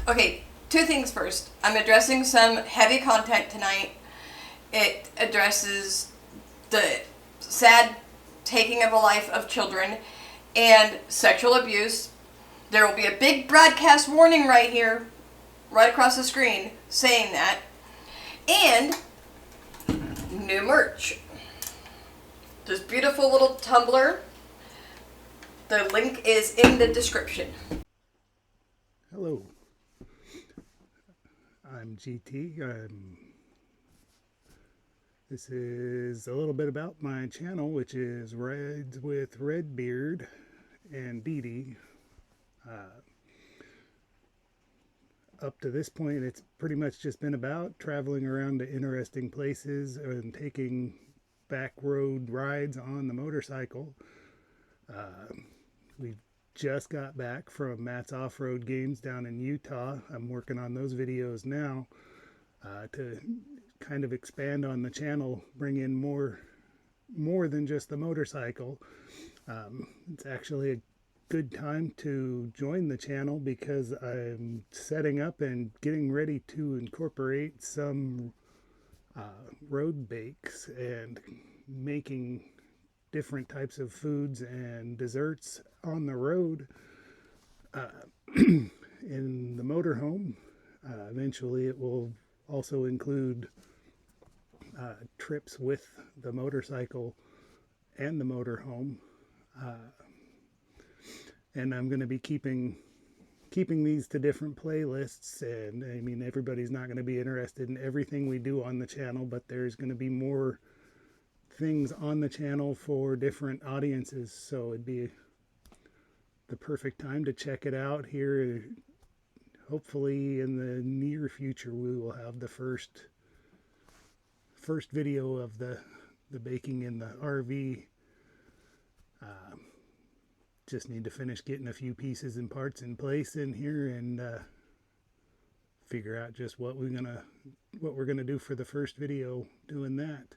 Okay, two things first. I'm addressing some heavy content tonight. It addresses the sad taking of a life of children and sexual abuse. There will be a big broadcast warning right here, right across the screen, saying that. And new merch. This beautiful little tumbler. The link is in the description. Hello, I'm GT. This is a little bit about my channel, which is Rides with Redbeard and D4Vd. Up to this point, it's pretty much just been about traveling around to interesting places and taking back road rides on the motorcycle. We just got back from Matt's off-road games down in Utah. I'm working on those videos now to kind of expand on the channel, bring in more than just the motorcycle. It's actually a good time to join the channel because I'm setting up and getting ready to incorporate some road bakes and making different types of foods and desserts on the road in the motorhome. Eventually it will also include trips with the motorcycle and the motorhome. And I'm going to be keeping these to different playlists, and I mean, everybody's not going to be interested in everything we do on the channel, but there's going to be more things on the channel for different audiences, so it'd be the perfect time to check it out here. Hopefully in the near future we will have the first video of the baking in the RV. Just need to finish getting a few pieces and parts in place in here and figure out just what we're gonna do for the first video doing that.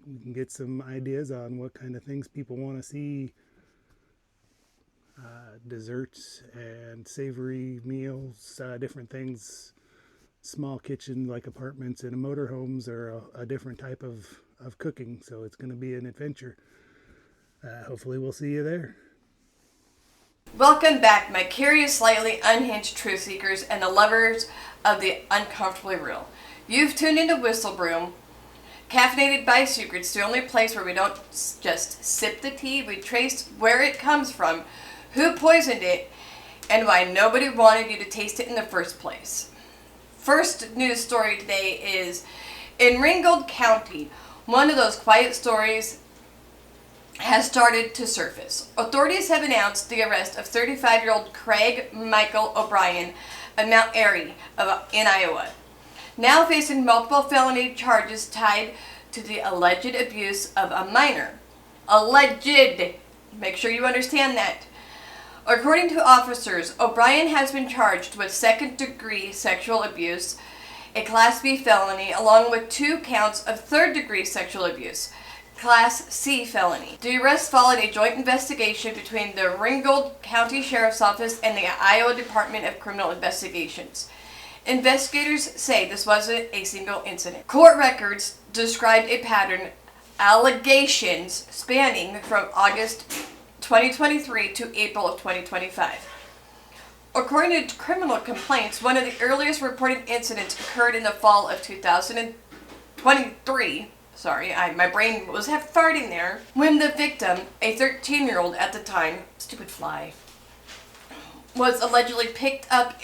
We can get some ideas on what kind of things people want to see. Desserts and savory meals, different things. Small kitchen like apartments and motorhomes are a different type of cooking, so it's going to be an adventure. Hopefully we'll see you there. Welcome back, my curious, slightly unhinged truth seekers and the lovers of the uncomfortably real. You've tuned into Whistlebroom, caffeinated by secrets, the only place where we don't just sip the tea, we trace where it comes from, who poisoned it, and why nobody wanted you to taste it in the first place. First news story today is in Ringgold County. One of those quiet stories has started to surface. Authorities have announced the arrest of 35-year-old Craig Michael O'Brien of Mount Airy in Iowa, now facing multiple felony charges tied to the alleged abuse of a minor. Alleged. Make sure you understand that. According to officers, O'Brien has been charged with second-degree sexual abuse, a Class B felony, along with 2 counts of third-degree sexual abuse, Class C felony. The arrest followed a joint investigation between the Ringgold County Sheriff's Office and the Iowa Department of Criminal Investigations. Investigators say this wasn't a single incident. Court records described a pattern, allegations spanning from August 2023 to April of 2025. According to criminal complaints, one of the earliest reported incidents occurred in the fall of 2023. Sorry, my brain was farting there. When the victim, a 13-year-old at the time, stupid fly, was allegedly picked up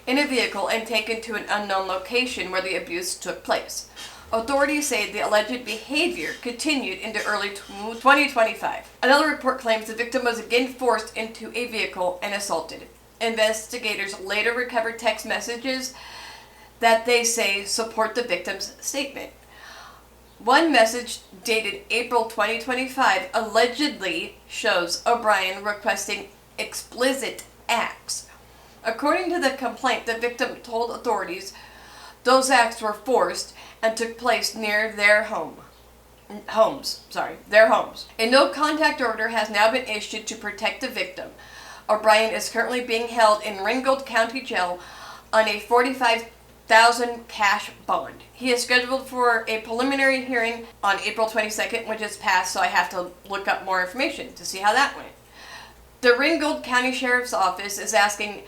in a vehicle and taken to an unknown location where the abuse took place. Authorities say the alleged behavior continued into early 2025. Another report claims the victim was again forced into a vehicle and assaulted. Investigators later recovered text messages that they say support the victim's statement. One message dated April 2025 allegedly shows O'Brien requesting explicit acts. According to the complaint, the victim told authorities those acts were forced and took place near their homes. A no-contact order has now been issued to protect the victim. O'Brien is currently being held in Ringgold County Jail on a $45,000 cash bond. He is scheduled for a preliminary hearing on April 22nd, which is passed, so I have to look up more information to see how that went. The Ringgold County Sheriff's Office is asking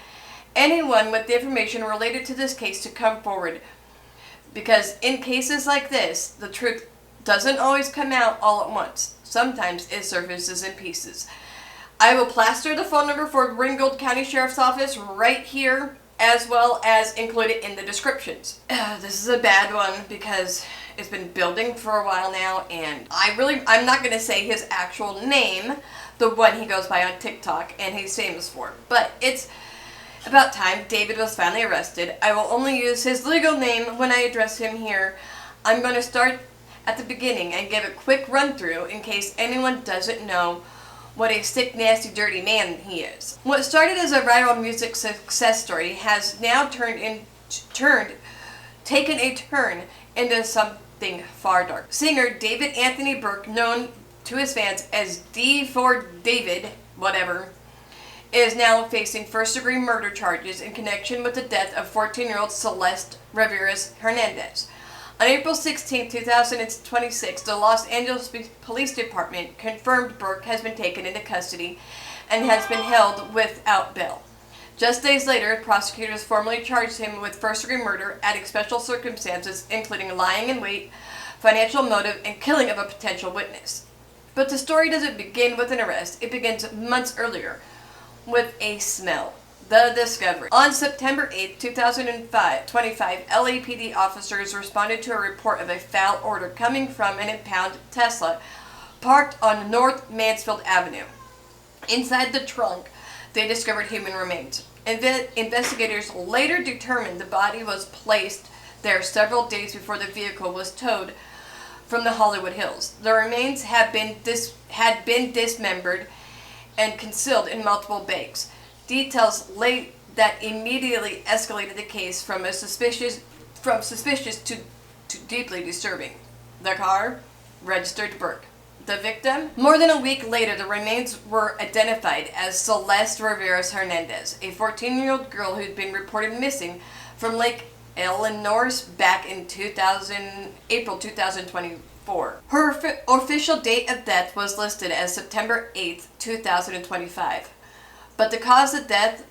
anyone with the information related to this case to come forward, because in cases like this, the truth doesn't always come out all at once. Sometimes it surfaces in pieces. I will plaster the phone number for Ringgold County Sheriff's Office right here, as well as include it in the descriptions. This is a bad one because it's been building for a while now, and I'm not going to say his actual name, the one he goes by on TikTok and he's famous for, but it's about time David was finally arrested. I will only use his legal name when I address him here. I'm going to start at the beginning and give a quick run through in case anyone doesn't know what a sick, nasty, dirty man he is. What started as a viral music success story has now taken a turn into something far dark. Singer David Anthony Burke, known to his fans as D4Vd, whatever, is now facing first-degree murder charges in connection with the death of 14-year-old Celeste Rivera Hernandez. On April 16, 2026, the Los Angeles Police Department confirmed Burke has been taken into custody and has been held without bail. Just days later, prosecutors formally charged him with first-degree murder, adding special circumstances including lying in wait, financial motive, and killing of a potential witness. But the story doesn't begin with an arrest. It begins months earlier with a smell. The discovery. On September 8, 2025, LAPD officers responded to a report of a foul odor coming from an impounded Tesla parked on North Mansfield Avenue. Inside the trunk, they discovered human remains. Investigators later determined the body was placed there several days before the vehicle was towed from the Hollywood Hills. The remains had been dismembered and concealed in multiple bags. Details late that immediately escalated the case from suspicious to deeply disturbing. The car, registered Burke. The victim? More than a week later, the remains were identified as Celeste Rivera Hernandez, a 14-year-old girl who'd been reported missing from Lake Illinois back in April 2024. Her official date of death was listed as September 8, 2025. But the cause of death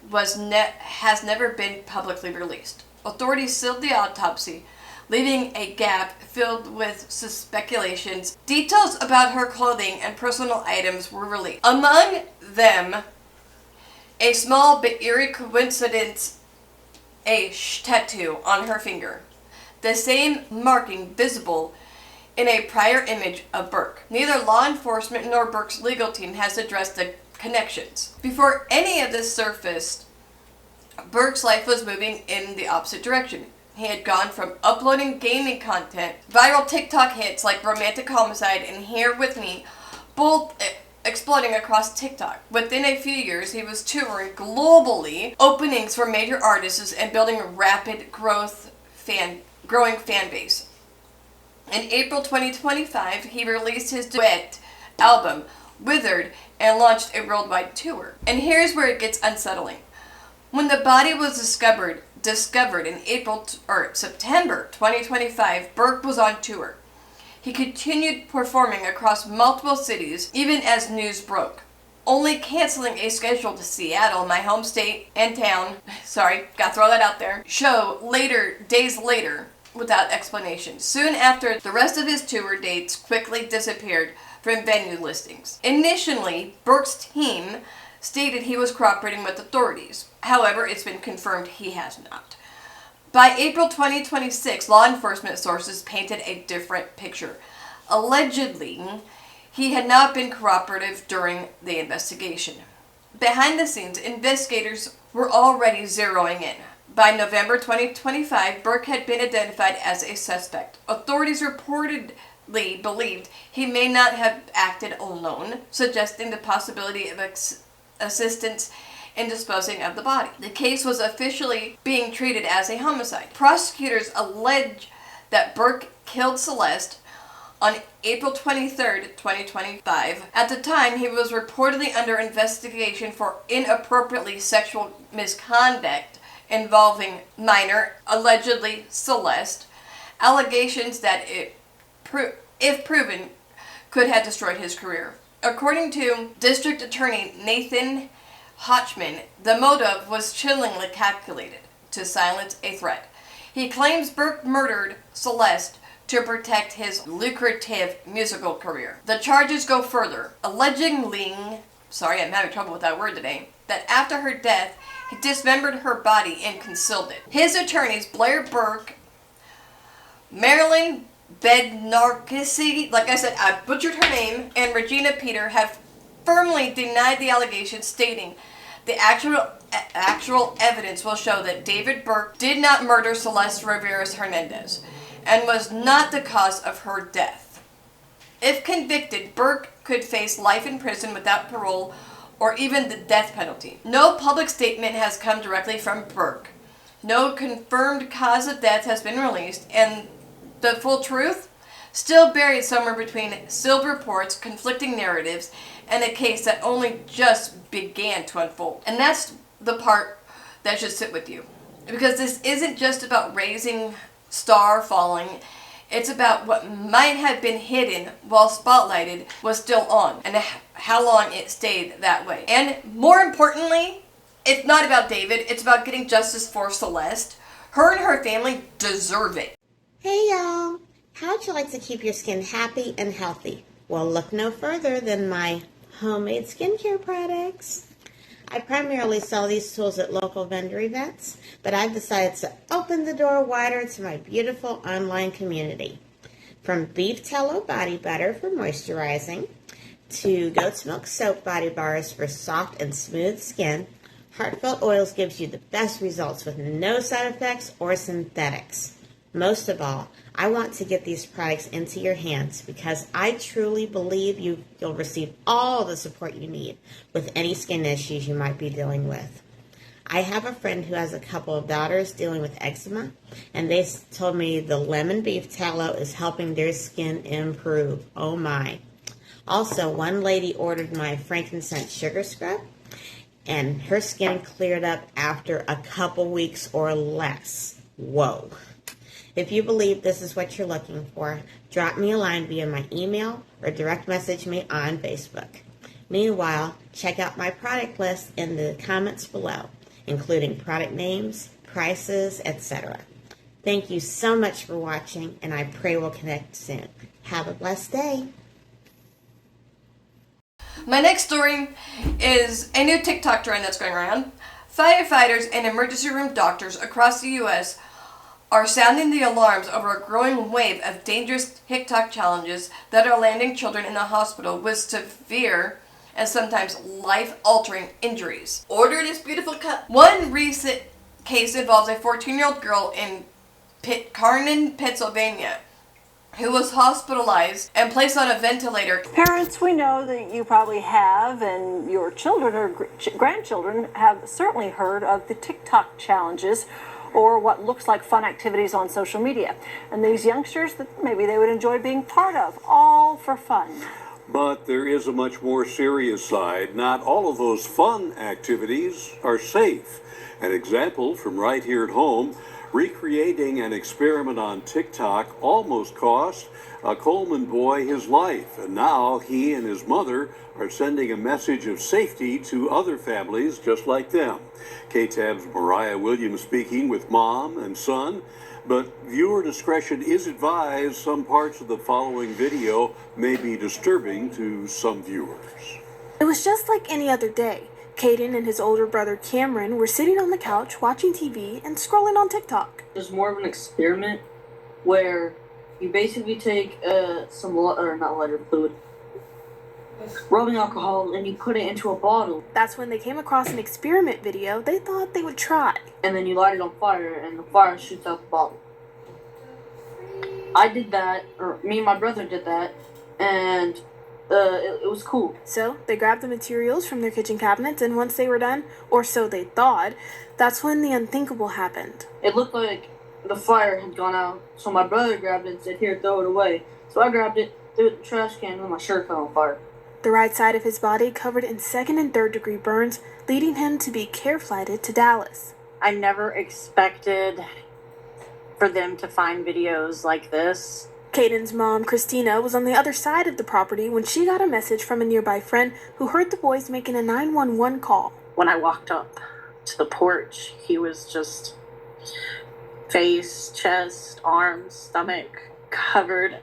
has never been publicly released. Authorities sealed the autopsy, leaving a gap filled with speculations. Details about her clothing and personal items were released. Among them, a small but eerie coincidence, a tattoo on her finger. The same marking visible in a prior image of Burke. Neither law enforcement nor Burke's legal team has addressed the connections. Before any of this surfaced, Burke's life was moving in the opposite direction. He had gone from uploading gaming content, viral TikTok hits like Romantic Homicide and Here With Me, both exploding across TikTok. Within a few years, he was touring globally, openings for major artists and building a rapid growing fan base. In April 2025, he released his duet album, Withered, and launched a worldwide tour. And here's where it gets unsettling. When the body was discovered in September 2025, Burke was on tour. He continued performing across multiple cities even as news broke, only canceling a scheduled Seattle, my home state and town, sorry, gotta throw that out there, show days later without explanation. Soon after, the rest of his tour dates quickly disappeared from venue listings. Initially, Burke's team stated he was cooperating with authorities. However, it's been confirmed he has not. By April 2026, law enforcement sources painted a different picture. Allegedly, he had not been cooperative during the investigation. Behind the scenes, investigators were already zeroing in. By November 2025, Burke had been identified as a suspect. Authorities reportedly believed he may not have acted alone, suggesting the possibility of assistance in disposing of the body. The case was officially being treated as a homicide. Prosecutors allege that Burke killed Celeste on April 23, 2025. At the time, he was reportedly under investigation for inappropriately sexual misconduct involving minor, allegedly Celeste, allegations that if proven, could have destroyed his career. According to District Attorney Nathan Hotchman, the motive was chillingly calculated to silence a threat. He claims Burke murdered Celeste to protect his lucrative musical career. The charges go further, alleging, sorry, I'm having trouble with that word today, that after her death, he dismembered her body and concealed it. His attorneys, Blair Burke, Marilyn Bednarkisi, like I said, I butchered her name, and Regina Peter have firmly denied the allegations, stating the actual evidence will show that David Burke did not murder Celeste Rivera Hernandez and was not the cause of her death. If convicted, Burke could face life in prison without parole or even the death penalty. No public statement has come directly from Burke. No confirmed cause of death has been released, and the full truth still buried somewhere between sealed reports, conflicting narratives, and a case that only just began to unfold. And that's the part that should sit with you. Because this isn't just about raising star falling. It's about what might have been hidden while spotlighted was still on, and how long it stayed that way. And more importantly, it's not about David, it's about getting justice for Celeste. Her and her family deserve it. Hey y'all, how'd you like to keep your skin happy and healthy? Well, look no further than my homemade skincare products. I primarily sell these tools at local vendor events, but I've decided to open the door wider to my beautiful online community. From beef tallow body butter for moisturizing, to goat's milk soap body bars for soft and smooth skin, Heartfelt Oils gives you the best results with no side effects or synthetics. Most of all, I want to get these products into your hands because I truly believe you'll receive all the support you need with any skin issues you might be dealing with. I have a friend who has a couple of daughters dealing with eczema, and they told me the lemon beef tallow is helping their skin improve. Oh my. Also, one lady ordered my frankincense sugar scrub, and her skin cleared up after a couple weeks or less. Whoa. If you believe this is what you're looking for, drop me a line via my email or direct message me on Facebook. Meanwhile, check out my product list in the comments below, including product names, prices, etc. Thank you so much for watching, and I pray we'll connect soon. Have a blessed day. My next story is a new TikTok trend that's going around. Firefighters and emergency room doctors across the U.S. are sounding the alarms over a growing wave of dangerous TikTok challenges that are landing children in the hospital with severe and sometimes life-altering injuries. Order this beautiful cup. One recent case involves a 14-year-old girl in Pitcairn, Pennsylvania, who was hospitalized and placed on a ventilator. Parents, we know that you probably have, and your children or grandchildren have certainly heard of the TikTok challenges, or what looks like fun activities on social media. And these youngsters that maybe they would enjoy being part of, all for fun. But there is a much more serious side. Not all of those fun activities are safe. An example from right here at home, recreating an experiment on TikTok almost cost a Coleman boy his life. And now he and his mother are sending a message of safety to other families just like them. KTAB's Mariah Williams speaking with mom and son, but viewer discretion is advised. Some parts of the following video may be disturbing to some viewers. It was just like any other day. Caden and his older brother Cameron were sitting on the couch watching TV and scrolling on TikTok. It was more of an experiment where you basically take some not lighter fluid, rubbing alcohol, and you put it into a bottle. That's when they came across an experiment video they thought they would try. And then you light it on fire, and the fire shoots out the bottle. I did that, or me and my brother did that, and it was cool. So they grabbed the materials from their kitchen cabinets, and once they were done, or so they thought, that's when the unthinkable happened. It looked like the fire had gone out, so my brother grabbed it and said, "Here, throw it away." So I grabbed it, threw it in the trash can, and my shirt caught on fire. The right side of his body covered in 2nd and 3rd degree burns, leading him to be care flighted to Dallas. I never expected for them to find videos like this. Caden's mom, Christina, was on the other side of the property when she got a message from a nearby friend who heard the boys making a 911 call. When I walked up to the porch, he was just face, chest, arms, stomach covered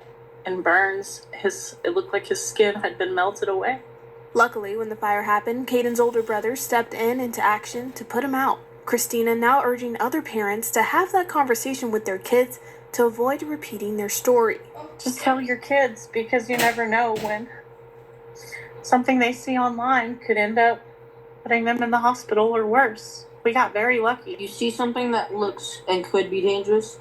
in burns. It looked like his skin had been melted away. Luckily, when the fire happened, Caden's older brother stepped into action to put him out. Christina now urging other parents to have that conversation with their kids to avoid repeating their story. Just tell your kids, because you never know when something they see online could end up putting them in the hospital or worse. We got very lucky. If you see something that looks and could be dangerous,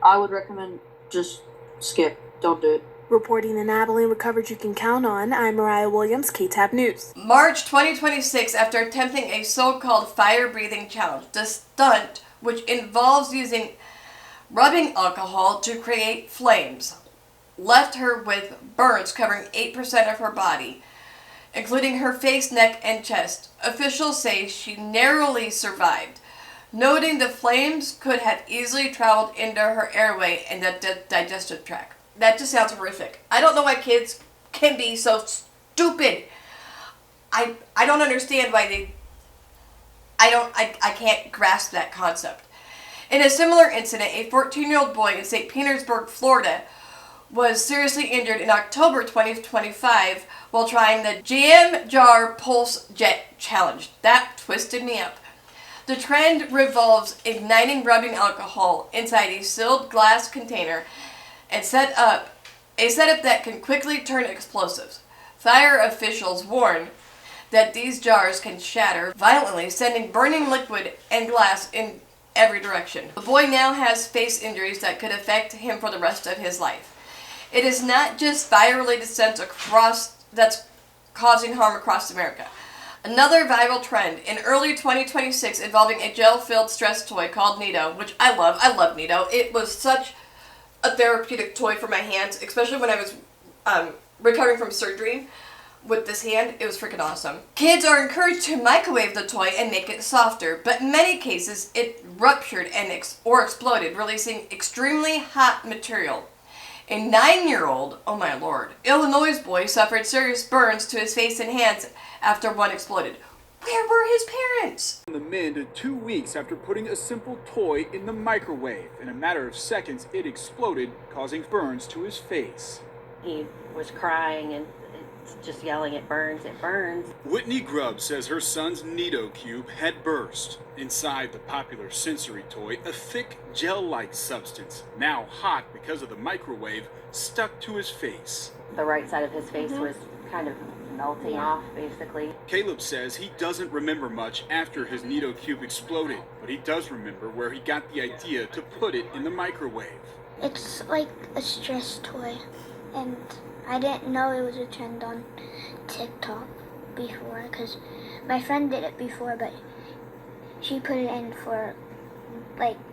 I would recommend just skip. Don't do it. Reporting in Abilene with coverage you can count on, I'm Mariah Williams, KTAB News. March 2026, after attempting a so-called fire-breathing challenge, the stunt, which involves using rubbing alcohol to create flames, left her with burns covering 8% of her body, including her face, neck, and chest. Officials say she narrowly survived, noting the flames could have easily traveled into her airway and the digestive tract. That just sounds horrific. I don't know why kids can be so stupid. I don't understand why I can't grasp that concept. In a similar incident, a 14-year-old boy in St. Petersburg, Florida, was seriously injured in October 2025 while trying the Jam Jar Pulse Jet Challenge. That twisted me up. The trend revolves igniting rubbing alcohol inside a sealed glass container and set up a setup that can quickly turn explosives. Fire officials warn that these jars can shatter violently, sending burning liquid and glass in every direction. The boy now has face injuries that could affect him for the rest of his life. It is not just fire-related stunts that's causing harm across America. Another viral trend in early 2026 involving a gel-filled stress toy called Nido, which I love. I love Nido. It was such a therapeutic toy for my hands, especially when I was recovering from surgery with this hand. It was freaking awesome. Kids are encouraged to microwave the toy and make it softer, but in many cases it ruptured or exploded, releasing extremely hot material. A 9-year-old, oh my lord, Illinois boy suffered serious burns to his face and hands after one exploded. Where were his parents? The men did 2 weeks after putting a simple toy in the microwave. In a matter of seconds, it exploded, causing burns to his face. He was crying and just yelling, "It burns, it burns." Whitney Grubb says her son's Nido cube had burst. Inside the popular sensory toy, a thick gel-like substance, now hot because of the microwave, stuck to his face. The right side of his face was kind of melting off, basically. Caleb says he doesn't remember much after his Nido cube exploded, but he does remember where he got the idea to put it in the microwave. It's like a stress toy, and I didn't know it was a trend on TikTok before, because my friend did it before, but she put it in for,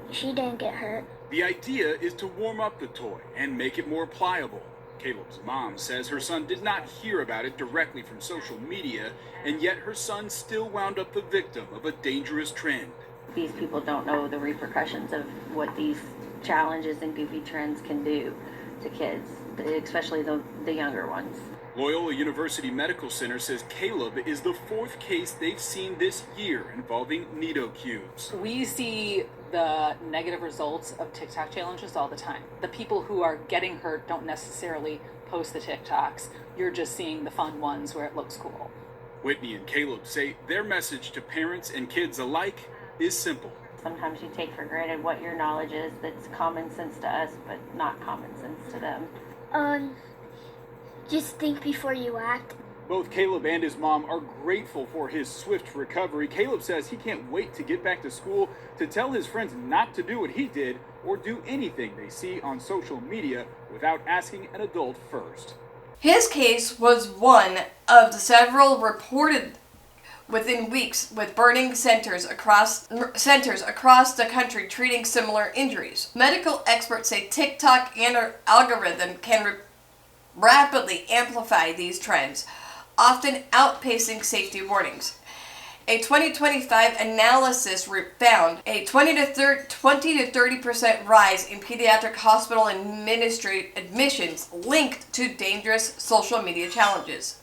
she didn't get hurt. The idea is to warm up the toy and make it more pliable. Caleb's mom says her son did not hear about it directly from social media, and yet her son still wound up the victim of a dangerous trend. These people don't know the repercussions of what these challenges and goofy trends can do to kids, especially the younger ones. Loyola University Medical Center says Caleb is the 4th case they've seen this year involving Nido cubes. We see the negative results of TikTok challenges all the time. The people who are getting hurt don't necessarily post the TikToks. You're just seeing the fun ones where it looks cool. Whitney and Caleb say their message to parents and kids alike is simple. Sometimes you take for granted what your knowledge is that's common sense to us, but not common sense to them. Just think before you act. Both Caleb and his mom are grateful for his swift recovery. Caleb says he can't wait to get back to school to tell his friends not to do what he did or do anything they see on social media without asking an adult first. His case was one of the several reported within weeks with burning centers across the country treating similar injuries. Medical experts say TikTok and our algorithm can rapidly amplify these trends, often outpacing safety warnings. A 2025 analysis found a 20 to 30% rise in pediatric hospital admissions linked to dangerous social media challenges.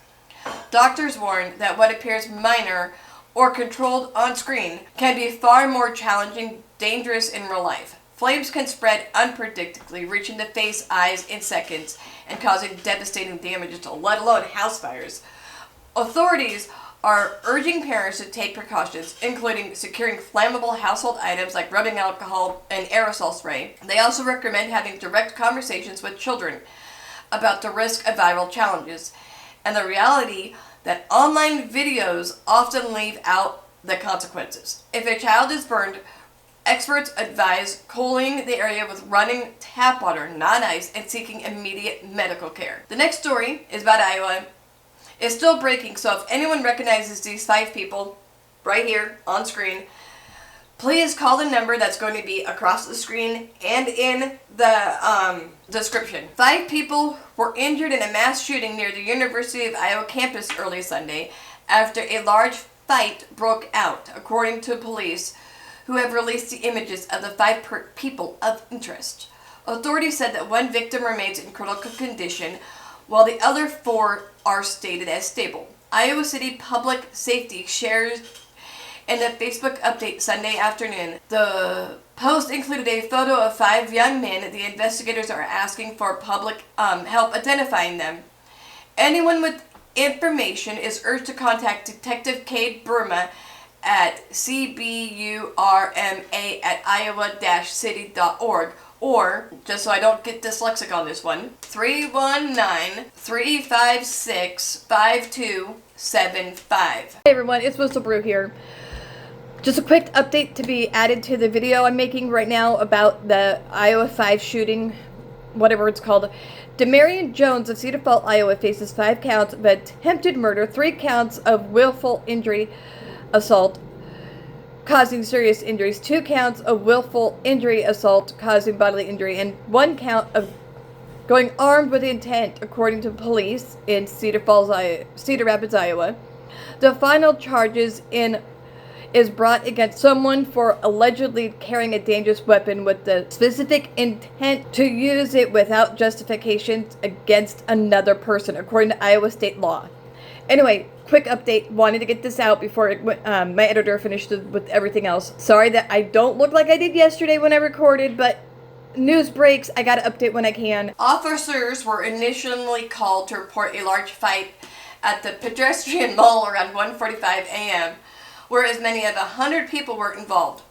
Doctors warn that what appears minor or controlled on screen can be far more challenging, dangerous in real life. Flames can spread unpredictably, reaching the face, eyes in seconds, and causing devastating damages, let alone house fires. Authorities are urging parents to take precautions, including securing flammable household items like rubbing alcohol and aerosol spray. They also recommend having direct conversations with children about the risk of viral challenges and the reality that online videos often leave out the consequences. If a child is burned, experts advise cooling the area with running tap water, not ice, and seeking immediate medical care. The next story is about Iowa. It's still breaking, so if anyone recognizes these 5 people right here on screen, please call the number that's going to be across the screen and in the description. 5 people were injured in a mass shooting near the University of Iowa campus early Sunday after a large fight broke out, according to police, who have released the images of the 5 people of interest. Authorities said that 1 victim remains in critical condition, while the other 4 are stated as stable. Iowa City Public Safety shares in the Facebook update Sunday afternoon. The post included a photo of 5 young men. The investigators are asking for public help identifying them. Anyone with information is urged to contact Detective Cade Burma at cburma@iowa-city.org, or, just so I don't get dyslexic on this one, 319-356-5275. Hey everyone, it's Whistle Brew here. Just a quick update to be added to the video I'm making right now about the Iowa 5 shooting, whatever it's called. Demarion Jones of Cedar Falls, Iowa faces 5 counts of attempted murder, 3 counts of willful injury, assault causing serious injuries, 2 counts of willful injury, assault causing bodily injury, and 1 count of going armed with intent, according to police in Cedar Rapids, Iowa. The final charges is brought against someone for allegedly carrying a dangerous weapon with the specific intent to use it without justification against another person, according to Iowa state law. Anyway, quick update. Wanted to get this out before my editor finished with everything else. Sorry that I don't look like I did yesterday when I recorded, but news breaks. I gotta update when I can. Officers were initially called to report a large fight at the pedestrian mall around 1:45 a.m., where as many as 100 people were involved.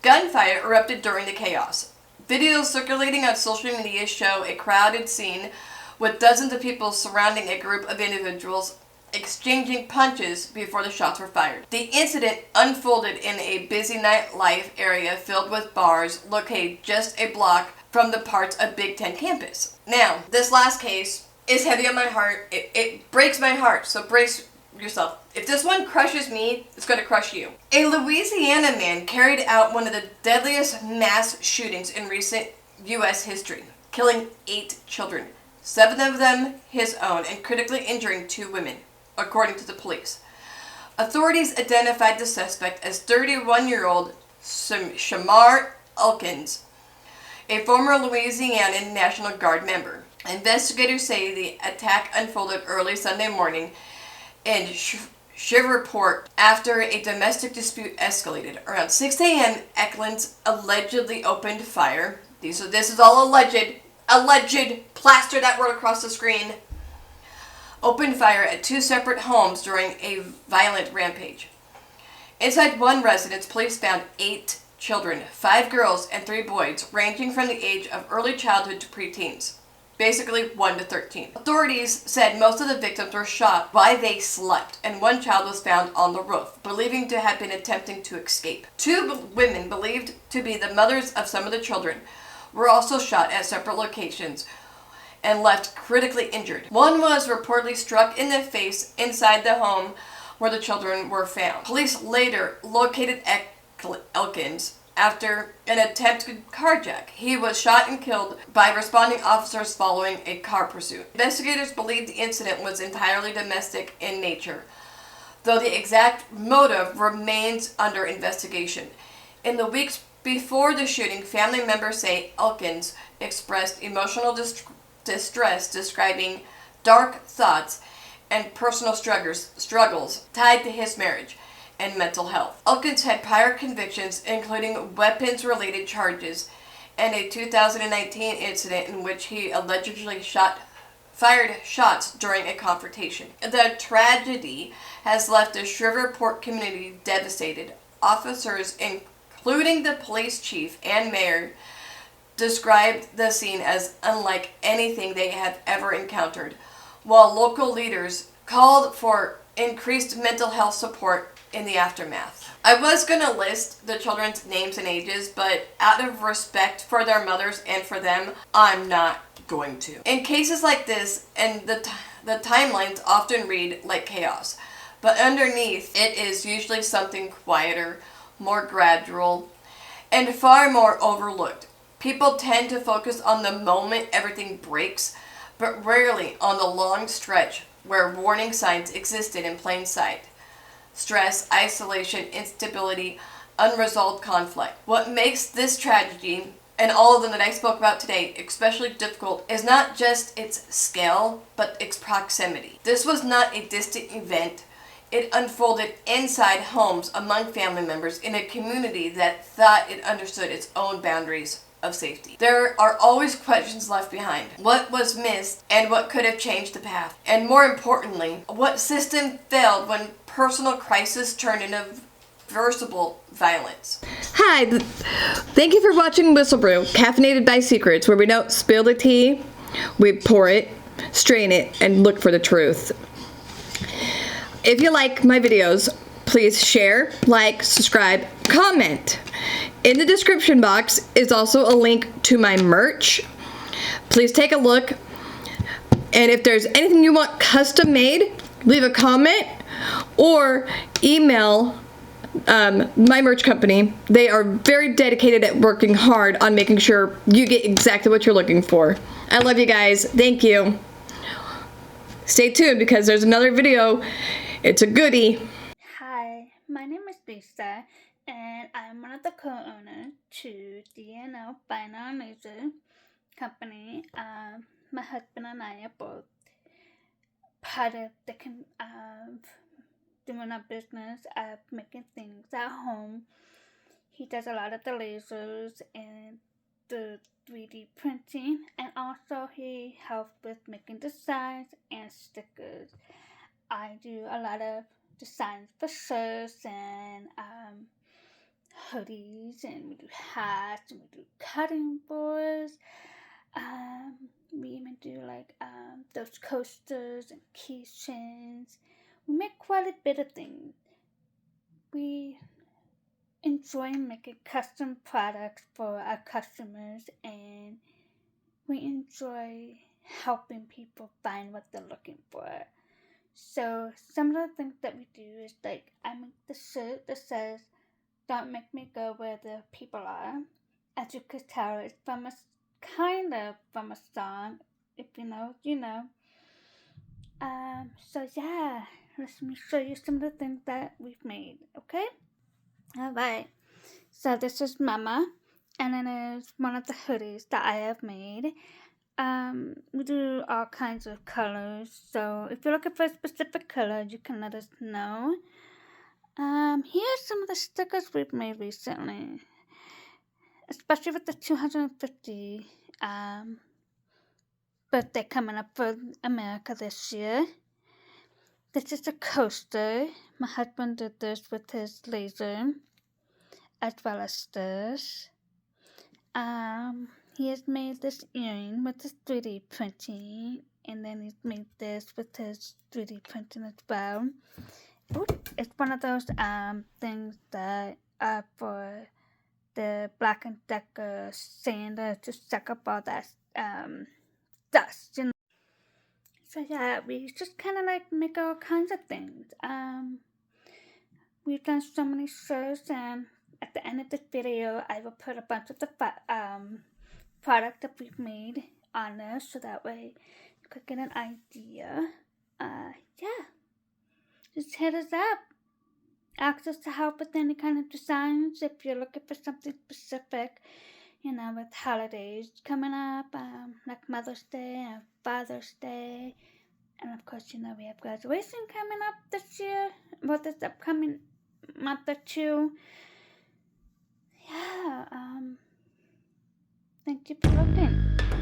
Gunfire erupted during the chaos. Videos circulating on social media show a crowded scene with dozens of people surrounding a group of individuals exchanging punches before the shots were fired. The incident unfolded in a busy nightlife area filled with bars located just a block from the parts of Big Ten campus. Now, this last case is heavy on my heart. It breaks my heart, so brace yourself. If this one crushes me, it's going to crush you. A Louisiana man carried out one of the deadliest mass shootings in recent U.S. history, killing 8 children, 7 of them his own, and critically injuring 2 women, according to the police. Authorities identified the suspect as 31-year-old Shamar Elkins, a former Louisiana National Guard member. Investigators say the attack unfolded early Sunday morning in Shreveport after a domestic dispute escalated. Around 6 a.m., Elkins allegedly opened fire. This is all alleged. Plaster that word across the screen. Opened fire at 2 separate homes during a violent rampage. Inside one residence, police found 8 children, 5 girls and 3 boys, ranging from the age of early childhood to preteens, basically 1 to 13. Authorities said most of the victims were shot while they slept, and 1 child was found on the roof, believing to have been attempting to escape. 2 women, believed to be the mothers of some of the children, were also shot at separate locations and left critically injured. 1 was reportedly struck in the face inside the home where the children were found. Police later located Elkins after an attempted carjack. He was shot and killed by responding officers following a car pursuit. Investigators believe the incident was entirely domestic in nature. though the exact motive remains under investigation. In the weeks before the shooting, family members say Elkins expressed emotional distress, describing dark thoughts and personal struggles tied to his marriage and mental health. Elkins had prior convictions, including weapons-related charges and a 2019 incident in which he allegedly fired shots during a confrontation. The tragedy has left the Shreveport community devastated. Officers, including the police chief and mayor, described the scene as unlike anything they have ever encountered, while local leaders called for increased mental health support in the aftermath. I was going to list the children's names and ages, but out of respect for their mothers and for them, I'm not going to. In cases like this, and the timelines often read like chaos, but underneath it is usually something quieter, more gradual, and far more overlooked. People tend to focus on the moment everything breaks, but rarely on the long stretch where warning signs existed in plain sight. Stress, isolation, instability, unresolved conflict. What makes this tragedy, and all of them that I spoke about today, especially difficult, is not just its scale, but its proximity. This was not a distant event. It unfolded inside homes among family members in a community that thought it understood its own boundaries of safety. There are always questions left behind. What was missed and what could have changed the path? And more importantly, what system failed when personal crisis turned into reversible violence? Hi, thank you for watching Whistle Brew, caffeinated by secrets, where we don't spill the tea, we pour it, strain it, and look for the truth. If you like my videos, please share, like, subscribe, comment. In the description box is also a link to my merch. Please take a look. And if there's anything you want custom made, leave a comment or email my merch company. They are very dedicated at working hard on making sure you get exactly what you're looking for. I love you guys. Thank you. Stay tuned because there's another video. It's a goodie. Hi, my name is Lisa, and I'm one of the co-owners to DNO Binary Laser Company. My husband and I are both part of the doing a business of making things at home. He does a lot of the lasers and the 3D printing, and also he helps with making designs and stickers. I do a lot of designs for shirts and hoodies, and we do hats, and we do cutting boards. We even do like those coasters and keychains. We make quite a bit of things. We enjoy making custom products for our customers, and we enjoy helping people find what they're looking for. So some of the things that we do is like I make the shirt that says "Don't make me go where the people are." As you could tell, it's from kind of from a song. If you know, you know. So yeah, let me show you some of the things that we've made. Okay. All right. So this is Mama, and then there's one of the hoodies that I have made. We do all kinds of colors, so if you're looking for a specific color, you can let us know. Here's some of the stickers we've made recently, especially with the 250 birthday coming up for America this year. This is a coaster. My husband did this with his laser, as well as this. He has made this earring with his 3D printing, and then he's made this with his 3D printing as well. It's one of those things that are for the Black & Decker sander to suck up all that dust, you know. So yeah, we just kind of like make all kinds of things. We've done so many shirts, and at the end of this video, I will put a bunch of the product that we've made on there, so that way you could get an idea. Yeah. just hit us up. Ask us to help with any kind of designs if you're looking for something specific, with holidays coming up, like Mother's Day and Father's Day. And of course, we have graduation coming up this year, this upcoming month or two. Yeah, thank you for looking.